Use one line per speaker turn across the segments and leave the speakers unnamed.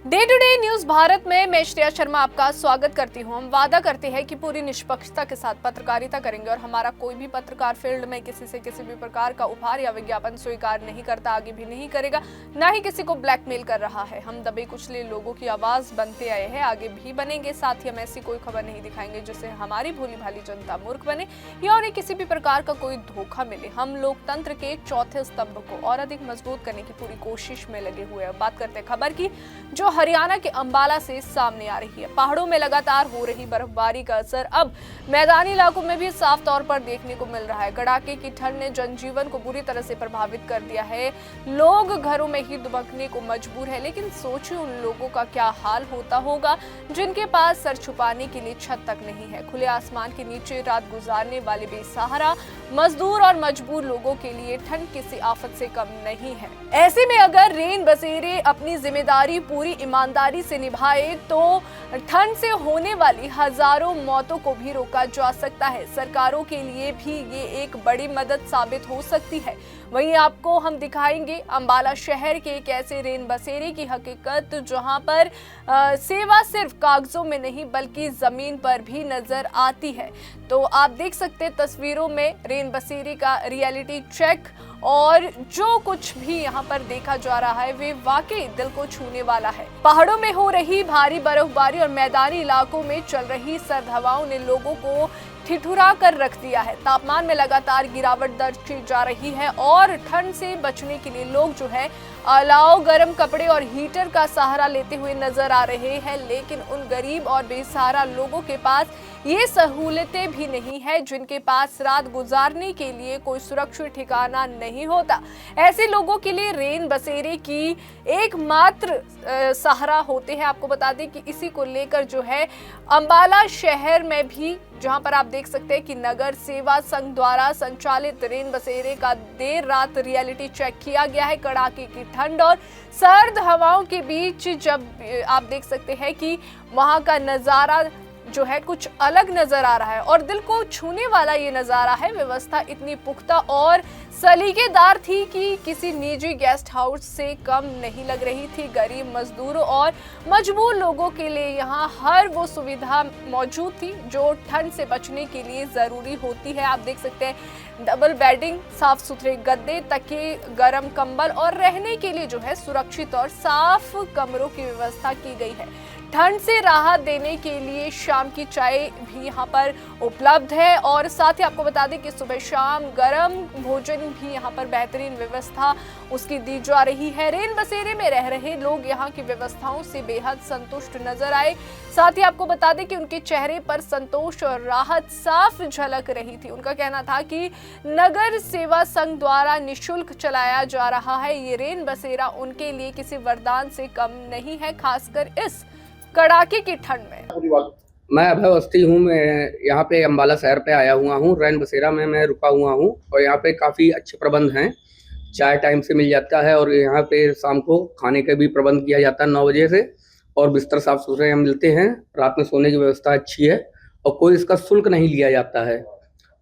Day to day news Bharat में मैं श्रेया शर्मा आपका स्वागत करती हूं। हम वादा करते हैं कि पूरी निष्पक्षता के साथ पत्रकारिता करेंगे और हमारा कोई भी पत्रकार फील्ड में किसी से किसी भी प्रकार का उपहार या विज्ञापन स्वीकार नहीं करता, आगे भी नहीं करेगा, ना ही किसी को ब्लैकमेल कर रहा है। हम दबे कुचले लोगों की आवाज बनते आए हैं, आगे भी बनेंगे। साथ ही हम ऐसी कोई खबर नहीं दिखाएंगे जिससे हमारी भोली भाली जनता मूर्ख बने या उन्हें किसी भी प्रकार का कोई धोखा मिले। हम लोकतंत्र के चौथे स्तंभ को और अधिक मजबूत करने की पूरी कोशिश में लगे हुए हैं। बात करते हैं खबर की, जो हरियाणा के अंबाला से सामने आ रही है। पहाड़ों में लगातार हो रही बर्फबारी का असर अब मैदानी इलाकों में भी साफ तौर पर देखने को मिल रहा है। कड़ाके की ठंड ने जनजीवन को बुरी तरह से प्रभावित कर दिया है। लोग घरों में ही दुबकने को मजबूर है, लेकिन सोचिए उन लोगों का क्या हाल होता होगा जिनके पास सर छुपाने के लिए छत तक नहीं है। खुले आसमान के नीचे रात गुजारने वाले बेसहारा मजदूर और मजबूर लोगों के लिए ठंड किसी आफत से कम नहीं है। ऐसे में अगर रेन बसेरे अपनी जिम्मेदारी पूरी ईमानदारी से निभाए तो ठंड से होने वाली हजारों मौतों को भी रोका जा सकता है। सरकारों के लिए भी ये एक बड़ी मदद साबित हो सकती है। वहीं आपको हम दिखाएंगे अंबाला शहर के एक ऐसे रेन बसेरे की हकीकत जहां पर सेवा सिर्फ कागजों में नहीं बल्कि जमीन पर भी नजर आती है। तो आप देख सकते हैं तस्वीरों में रेन बसेरे का रियलिटी चेक, और जो कुछ भी यहाँ पर देखा जा रहा है वे वाकई दिल को छूने वाला है। पहाड़ों में हो रही भारी बर्फबारी और मैदानी इलाकों में चल रही सर्द हवाओं ने लोगों को ठिठुरा कर रख दिया है। तापमान में लगातार गिरावट दर्ज की जा रही है और ठंड से बचने के लिए लोग जो है अलाव, गर्म कपड़े और हीटर का सहारा लेते हुए नजर आ रहे हैं। लेकिन उन गरीब और बेसहारा लोगों के पास ये सहूलतें भी नहीं है जिनके पास रात गुजारने के लिए कोई सुरक्षित ठिकाना नहीं होता। ऐसे लोगों के लिए रेन बसेरे की एकमात्र सहारा होते हैं। आपको बता दें कि इसी को लेकर जो है अंबाला शहर में भी, जहां पर आप देख सकते हैं कि नगर सेवा संघ द्वारा संचालित रेन बसेरे का देर रात रियलिटी चेक किया गया है। कड़ाके की ठंड और सर्द हवाओं के बीच जब आप देख सकते हैं कि वहां का नजारा जो है कुछ अलग नजर आ रहा है और दिल को छूने वाला ये नजारा है। व्यवस्था इतनी पुख्ता और सलीकेदार थी कि किसी निजी गेस्ट हाउस से कम नहीं लग रही थी। गरीब मजदूरों और मजबूर लोगों के लिए यहाँ हर वो सुविधा मौजूद थी जो ठंड से बचने के लिए जरूरी होती है। आप देख सकते हैं डबल बेडिंग, साफ सुथरे गद्दे, तकिए, गर्म कंबल और रहने के लिए जो है सुरक्षित और साफ कमरों की व्यवस्था की गई है। ठंड से राहत देने के लिए शाम की चाय भी यहाँ पर उपलब्ध है और साथ ही आपको बता दें कि सुबह शाम गर्म भोजन भी यहाँ पर बेहतरीन व्यवस्था उसकी दी जा रही है। रेन बसेरे में रह रहे लोग यहाँ की व्यवस्थाओं से बेहद संतुष्ट नजर आए। साथ ही आपको बता दें कि उनके चेहरे पर संतोष और राहत साफ झलक रही थी। उनका कहना था कि नगर सेवा संघ द्वारा निःशुल्क चलाया जा रहा है ये रेन बसेरा उनके लिए किसी वरदान से कम नहीं है, खासकर इस कड़ाके की ठंड में।
मैं अभय अवस्थी हूँ। मैं यहाँ पे अंबाला शहर पे आया हुआ हूँ। रेन बसेरा में मैं रुका हुआ हूँ और यहाँ पे काफ़ी अच्छे प्रबंध हैं। चाय टाइम से मिल जाता है और यहाँ पे शाम को खाने का भी प्रबंध किया जाता है 9 बजे से, और बिस्तर साफ सुथरे यहाँ मिलते हैं। रात में सोने की व्यवस्था अच्छी है और कोई इसका शुल्क नहीं लिया जाता है।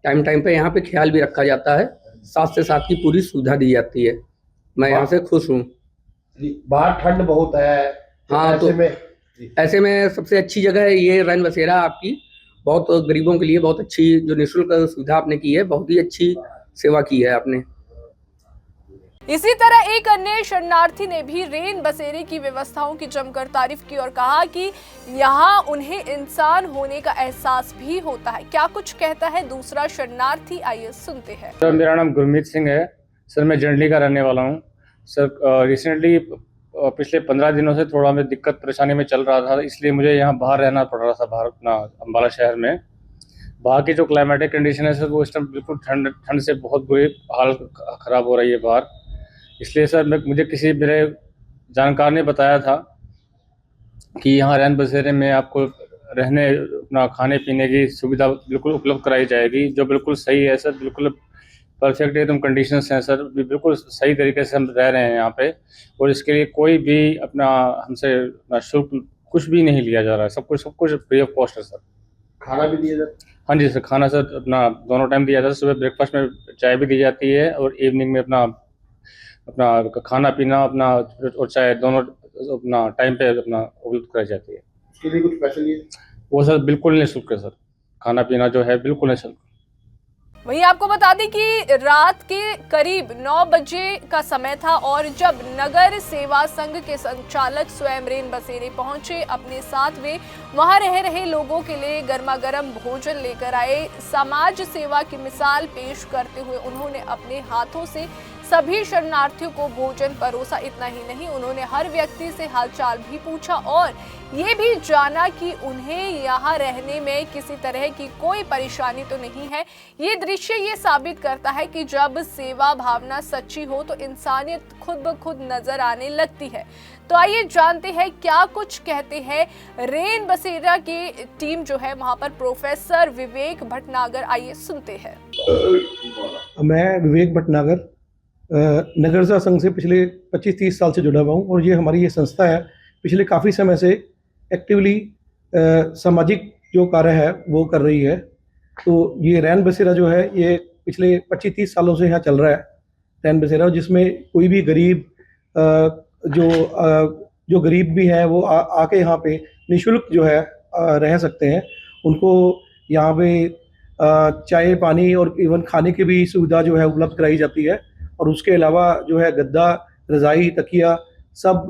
टाइम टाइम पे यहाँ पे ख्याल भी रखा जाता है, साथ से साथ की पूरी सुविधा दी जाती है। मैं यहाँ से खुश हूँ।
बाहर ठंड बहुत है।
हाँ, तो ऐसे में सबसे अच्छी जगह है ये रेन बसेरा आपकी। बहुत गरीबों के लिए बहुत अच्छी जो निःशुल्क सुविधा आपने की है, बहुत ही अच्छी सेवा की है आपने।
इसी तरह एक अन्य शरणार्थी ने भी रेन बसेरे की व्यवस्थाओं की जमकर तारीफ की और कहा कि यहाँ उन्हें इंसान होने का एहसास भी होता है। क्या कुछ कहता है दूसरा शरणार्थी, आइए सुनते हैं।
सर, मेरा नाम गुरमीत सिंह है। सर, मैं जंडली का रहने वाला हूँ। सर, रिसेंटली पिछले 15 दिनों से थोड़ा मैं दिक्कत परेशानी में चल रहा था, इसलिए मुझे यहाँ बाहर रहना पड़ रहा था, बाहर अपना अंबाला शहर में। बाहर की जो क्लाइमेटिक कंडीशन है सर, वो इस टाइम बिल्कुल ठंड से बहुत बुरी हाल ख़राब हो रही है बाहर। इसलिए सर मुझे किसी मेरे जानकार ने बताया था कि यहाँ रेन बसेरे में आपको रहने, अपना खाने पीने की सुविधा बिल्कुल उपलब्ध कराई जाएगी, जो बिल्कुल सही है सर। बिल्कुल परफेक्ट एकदम कंडीशंस हैं सर, बिल्कुल सही तरीके से हम रह रहे हैं यहाँ पे, और इसके लिए कोई भी अपना हमसे शुल्क कुछ भी नहीं लिया जा रहा है। सब कुछ फ्री ऑफ कॉस्ट है सर।
खाना भी दिया जाता है?
हाँ जी सर, खाना सर अपना दोनों टाइम दिया जाता है। सुबह ब्रेकफास्ट में चाय भी दी जाती है और इवनिंग में अपना खाना पीना अपना और चाय दोनों अपना टाइम पे अपना उपलब्ध कराई जाती है।
उसके लिए कुछ पैसे लिए?
वो सर बिल्कुल निःशुल्क है सर, खाना पीना जो है बिल्कुल निःशुल्क।
वहीं आपको बता दें कि रात के करीब 9 बजे का समय था और जब नगर सेवा संघ के संचालक स्वयं रेन बसेरे पहुंचे, अपने साथ वे वहां रह रहे लोगों के लिए गर्मा गर्म भोजन लेकर आए। समाज सेवा की मिसाल पेश करते हुए उन्होंने अपने हाथों से सभी शरणार्थियों को भोजन परोसा। इतना ही नहीं, उन्होंने हर व्यक्ति से हालचाल भी पूछा और ये भी जाना कि उन्हें यहाँ रहने में किसी तरह की कोई परेशानी तो नहीं है। ये दृश्य ये साबित करता है कि जब सेवा भावना सच्ची हो तो इंसानियत खुद ब खुद नजर आने लगती है। तो आइए जानते हैं क्या कुछ कहते हैं रेन बसेरा की टीम जो है वहां पर। प्रोफेसर विवेक भटनागर, आइए सुनते हैं।
मैं विवेक भटनागर नगर सेवा संघ से पिछले 25-30 साल से जुड़ा हुआ हूँ और ये हमारी ये संस्था है पिछले काफ़ी समय से एक्टिवली सामाजिक जो कार्य है वो कर रही है। तो ये रैन बसेरा जो है ये पिछले 25-30 सालों से यहाँ चल रहा है रैन बसेरा, जिसमें कोई भी गरीब जो गरीब भी हैं वो आके यहाँ पे निःशुल्क जो है रह सकते हैं। उनको यहाँ पे चाय पानी और इवन खाने की भी सुविधा जो है उपलब्ध कराई जाती है और उसके अलावा जो है गद्दा, रज़ाई, तकिया सब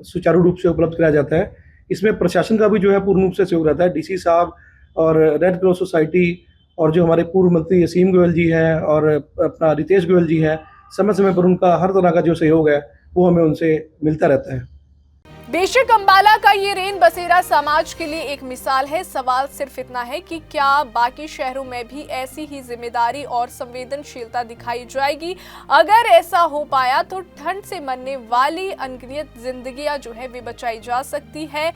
सुचारू रूप से उपलब्ध कराया जाता है। इसमें प्रशासन का भी जो है पूर्ण रूप से सहयोग रहता है। डीसी साहब और रेड क्रॉस सोसाइटी और जो हमारे पूर्व मंत्री असीम गोयल जी हैं और अपना रितेश गोयल जी हैं, समय समय पर उनका हर तरह का जो सहयोग है वो हमें उनसे मिलता रहता है।
बेशक अंबाला का ये रेन बसेरा समाज के लिए एक मिसाल है। सवाल सिर्फ इतना है कि क्या बाकी शहरों में भी ऐसी ही जिम्मेदारी और संवेदनशीलता दिखाई जाएगी। अगर ऐसा हो पाया तो ठंड से मरने वाली अनगिनत जिंदगियां जो है वे बचाई जा सकती है।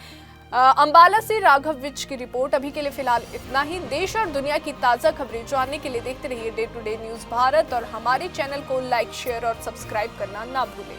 अंबाला से राघव विज की रिपोर्ट। अभी के लिए फिलहाल इतना ही। देश और दुनिया की ताज़ा खबरें जानने के लिए देखते रहिए day to day news Bharat और हमारे चैनल को लाइक, शेयर और सब्सक्राइब करना ना भूलें।